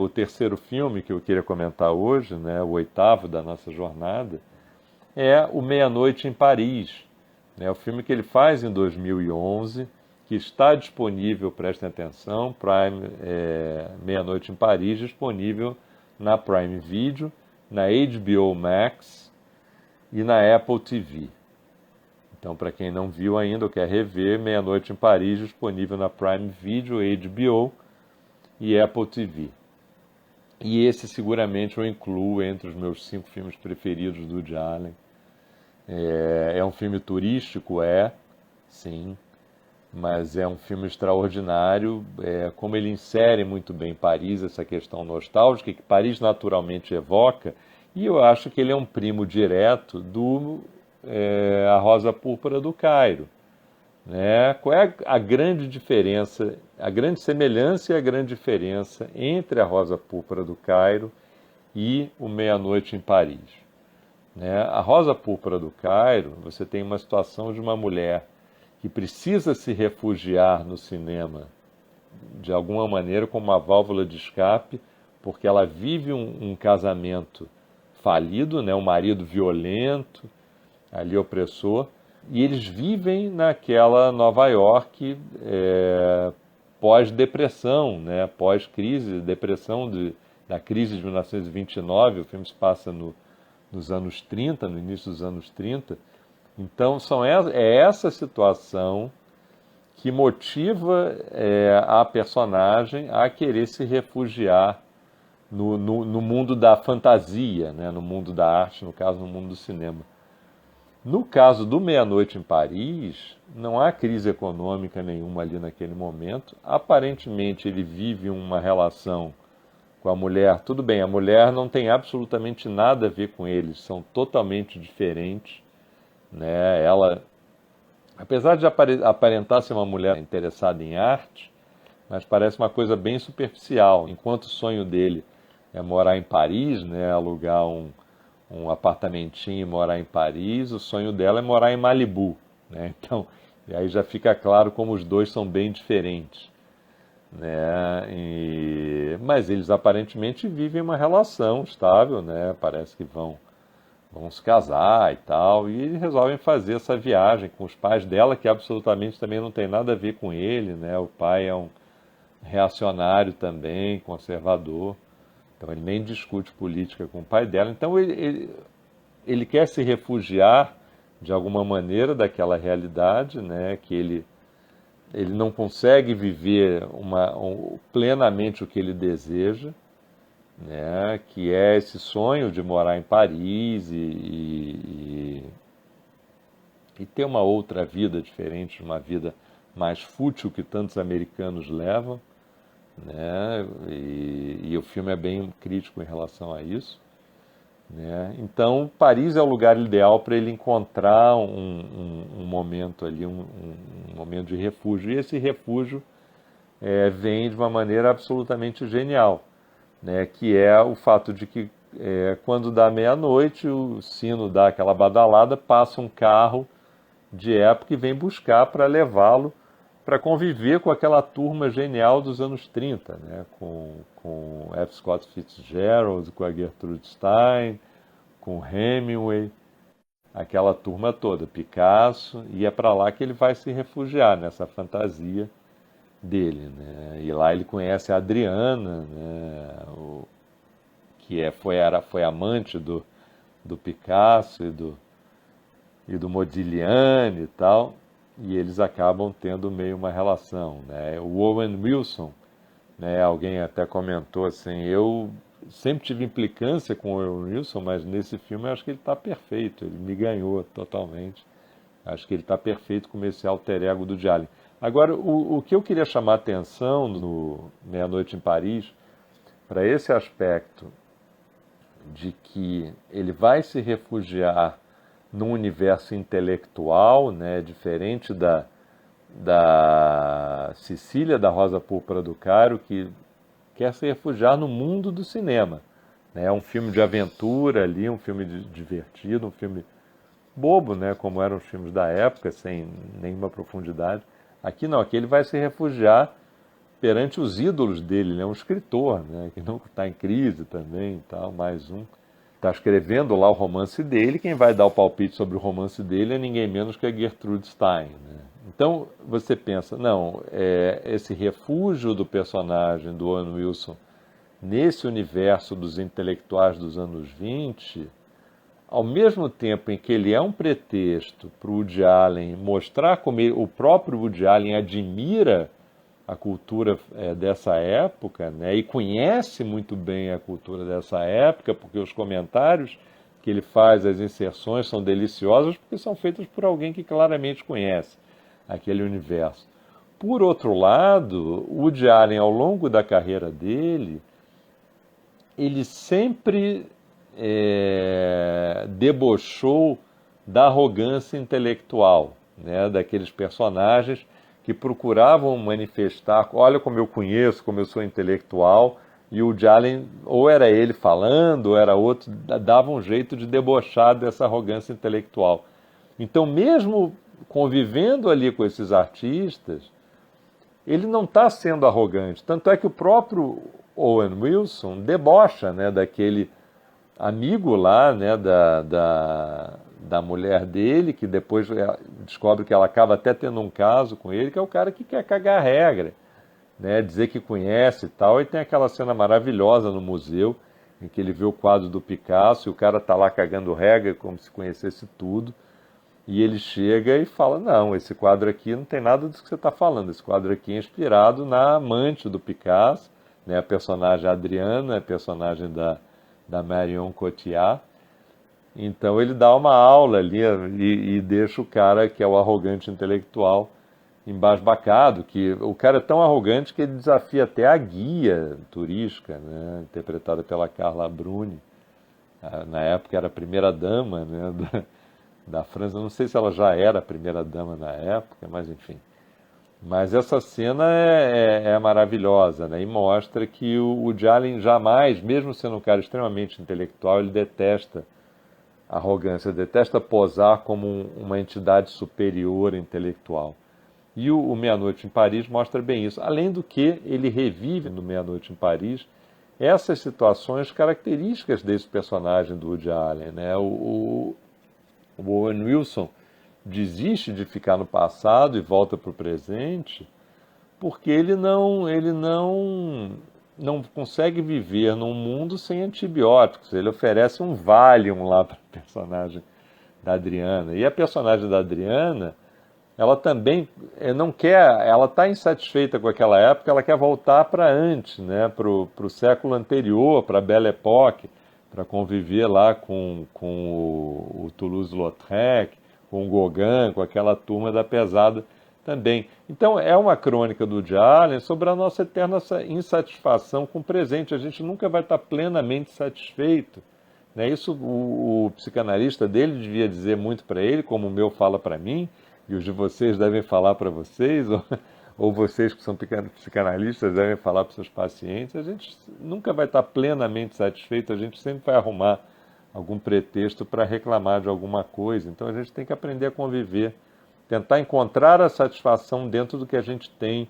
O terceiro filme que eu queria comentar hoje, né, o oitavo da nossa jornada, é O Meia-Noite em Paris, né, o filme que ele faz em 2011, que está disponível, prestem atenção, Prime, Meia-Noite em Paris, disponível na Prime Video, na HBO Max e na Apple TV. Então, para quem não viu ainda ou quer rever, Meia-Noite em Paris, disponível na Prime Video, HBO e Apple TV. E esse seguramente eu incluo entre os meus 5 filmes preferidos do Woody Allen. É um filme turístico, sim, mas é um filme extraordinário, como ele insere muito bem Paris, essa questão nostálgica que Paris naturalmente evoca, e eu acho que ele é um primo direto do A Rosa Púrpura do Cairo. Né? Qual é a grande diferença, a grande semelhança e a grande diferença entre A Rosa Púrpura do Cairo e O Meia-Noite em Paris? Né? A Rosa Púrpura do Cairo, você tem uma situação de uma mulher que precisa se refugiar no cinema de alguma maneira como uma válvula de escape, porque ela vive um casamento falido, né? Um marido violento, ali opressor, e eles vivem naquela Nova York pós-depressão, né? Pós-crise, depressão da crise de 1929, o filme se passa nos anos 30, no início dos anos 30. Então é essa situação que motiva a personagem a querer se refugiar no mundo da fantasia, né? No mundo da arte, no caso, no mundo do cinema. No caso do Meia-Noite em Paris, não há crise econômica nenhuma ali naquele momento. Aparentemente, ele vive uma relação com a mulher. Tudo bem, a mulher não tem absolutamente nada a ver com eles, são totalmente diferentes. Né? Ela, apesar de aparentar ser uma mulher interessada em arte, mas parece uma coisa bem superficial. Enquanto o sonho dele é morar em Paris, né? Alugar um apartamentinho e morar em Paris, o sonho dela é morar em Malibu, né? Então, e aí já fica claro como os dois são bem diferentes, né? Mas eles aparentemente vivem uma relação estável, né? Parece que vão se casar e tal, e eles resolvem fazer essa viagem com os pais dela, que absolutamente também não tem nada a ver com ele, né? O pai é um reacionário também, conservador. Então ele nem discute política com o pai dela. Então ele quer se refugiar de alguma maneira daquela realidade, né, que ele não consegue viver plenamente o que ele deseja, né, que é esse sonho de morar em Paris e ter uma outra vida diferente, uma vida mais fútil que tantos americanos levam. Né? E o filme é bem crítico em relação a isso. Né? Então, Paris é o lugar ideal para ele encontrar um momento ali, um momento de refúgio. E esse refúgio vem de uma maneira absolutamente genial, né? Que é o fato de que quando dá meia-noite, o sino dá aquela badalada, passa um carro de época e vem buscar para levá-lo para conviver com aquela turma genial dos anos 30, né? Com F. Scott Fitzgerald, com a Gertrude Stein, com Hemingway, aquela turma toda, Picasso, e é para lá que ele vai se refugiar, nessa fantasia dele. Né? E lá ele conhece a Adriana, né? Foi amante do Picasso e do Modigliani e tal, e eles acabam tendo meio uma relação. Né? O Owen Wilson, né, alguém até comentou assim, eu sempre tive implicância com o Owen Wilson, mas nesse filme eu acho que ele está perfeito, ele me ganhou totalmente. Acho que ele está perfeito como esse alter ego do Woody Allen. Agora, o que eu queria chamar a atenção no Meia-Noite em Paris, para esse aspecto de que ele vai se refugiar num universo intelectual, né, diferente da Cecília da Rosa Púrpura do Cairo, que quer se refugiar no mundo do cinema. Né? É um filme de aventura ali, um filme divertido, um filme bobo, né, como eram os filmes da época, sem nenhuma profundidade. Aqui não, aqui ele vai se refugiar perante os ídolos dele. Ele é um escritor, né, que não está em crise também, e tal, mais um. Está escrevendo lá o romance dele, quem vai dar o palpite sobre o romance dele é ninguém menos que a Gertrude Stein, né? Então você pensa, não, esse refúgio do personagem do Owen Wilson nesse universo dos intelectuais dos anos 20, ao mesmo tempo em que ele é um pretexto para o Woody Allen mostrar como o próprio Woody Allen admira a cultura dessa época, né, e conhece muito bem a cultura dessa época, porque os comentários que ele faz, as inserções são deliciosas, porque são feitas por alguém que claramente conhece aquele universo. Por outro lado, o Woody Allen, ao longo da carreira dele, ele sempre debochou da arrogância intelectual, né, daqueles personagens que procuravam manifestar, olha como eu conheço, como eu sou intelectual, e o Woody Allen, ou era ele falando, ou era outro, dava um jeito de debochar dessa arrogância intelectual. Então, mesmo convivendo ali com esses artistas, ele não está sendo arrogante. Tanto é que o próprio Owen Wilson debocha, né, daquele amigo lá, né, da mulher dele, que depois descobre que ela acaba até tendo um caso com ele, que é o cara que quer cagar a regra, né, dizer que conhece e tal. E tem aquela cena maravilhosa no museu, em que ele vê o quadro do Picasso e o cara está lá cagando regra como se conhecesse tudo. E ele chega e fala, não, esse quadro aqui não tem nada disso que você está falando. Esse quadro aqui é inspirado na amante do Picasso, né, a personagem Adriana, a personagem da Marion Cotillard. Então ele dá uma aula ali e deixa o cara, que é o arrogante intelectual, embasbacado, que o cara é tão arrogante que ele desafia até a guia turística, né, interpretada pela Carla Bruni. Na época era a primeira-dama, né, da França. Não sei se ela já era a primeira-dama na época, mas enfim. Mas essa cena é maravilhosa, né? E mostra que o Woody Allen jamais, mesmo sendo um cara extremamente intelectual, ele detesta a arrogância, detesta posar como uma entidade superior intelectual. E o Meia-Noite em Paris mostra bem isso. Além do que, ele revive no Meia-Noite em Paris essas situações características desse personagem do Woody Allen, né? O Owen Wilson desiste de ficar no passado e volta para o presente porque ele não consegue viver num mundo sem antibióticos. Ele oferece um Valium lá para a personagem da Adriana. E a personagem da Adriana, ela também não quer, ela está insatisfeita com aquela época, ela quer voltar para antes, né, para o século anterior, para a Belle Époque, para conviver lá com o Toulouse-Lautrec, com o Gauguin, com aquela turma da pesada também. Então é uma crônica do Woody Allen sobre a nossa eterna insatisfação com o presente. A gente nunca vai estar plenamente satisfeito, né? Isso o psicanalista dele devia dizer muito para ele, como o meu fala para mim, e os de vocês devem falar para vocês, ou vocês que são psicanalistas devem falar para os seus pacientes. A gente nunca vai estar plenamente satisfeito, a gente sempre vai arrumar algum pretexto para reclamar de alguma coisa. Então a gente tem que aprender a conviver, tentar encontrar a satisfação dentro do que a gente tem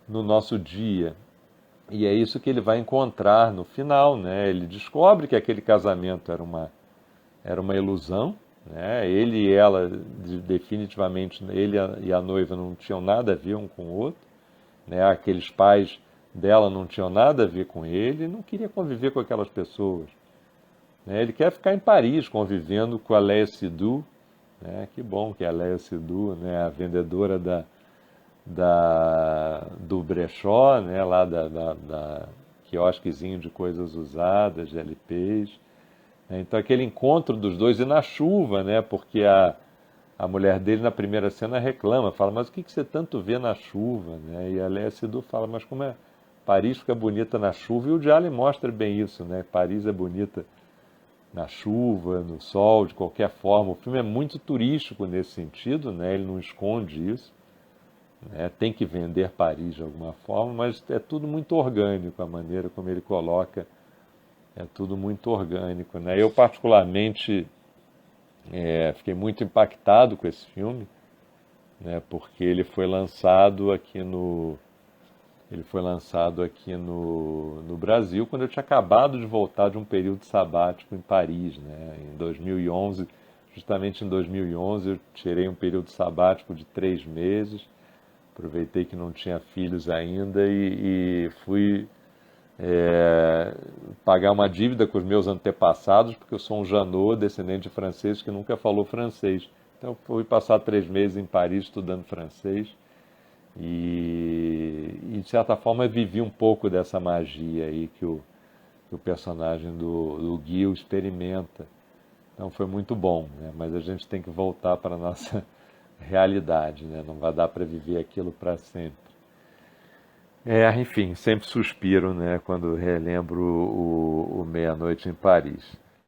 no nosso dia. E é isso que ele vai encontrar no final, né? Ele descobre que aquele casamento era uma ilusão, né? Ele e ela, definitivamente, ele e a noiva não tinham nada a ver um com o outro, né? Aqueles pais dela não tinham nada a ver com ele, não queria conviver com aquelas pessoas, né? Ele quer ficar em Paris convivendo com a Léa Seydoux, né? Que bom que é a Léa Seydoux, né? A vendedora do brechó, né? Lá da quiosquezinho de coisas usadas, de LPs. Então aquele encontro dos dois, e na chuva, né? Porque a mulher dele na primeira cena reclama, fala, mas o que você tanto vê na chuva, né? E a Léa Seydoux fala, mas como é Paris fica bonita na chuva, e o Woody Allen mostra bem isso, né? Paris é bonita na chuva, no sol, de qualquer forma. O filme é muito turístico nesse sentido, né? Ele não esconde isso, né? Tem que vender Paris de alguma forma, mas é tudo muito orgânico, a maneira como ele coloca. É tudo muito orgânico, né? Eu, particularmente, fiquei muito impactado com esse filme, né? Porque ele foi lançado aqui Ele foi lançado aqui no Brasil, quando eu tinha acabado de voltar de um período sabático em Paris, né? Em 2011, justamente em 2011, eu tirei um período sabático de 3 meses, aproveitei que não tinha filhos ainda e fui pagar uma dívida com os meus antepassados, porque eu sou um Janot, descendente de franceses que nunca falou francês. Então, eu fui passar 3 meses em Paris estudando francês e de certa forma, vivi um pouco dessa magia aí que o personagem do Guy experimenta. Então, foi muito bom, né? Mas a gente tem que voltar para a nossa realidade, né? Não vai dar para viver aquilo para sempre. Enfim, sempre suspiro, né, quando relembro o Meia-Noite em Paris.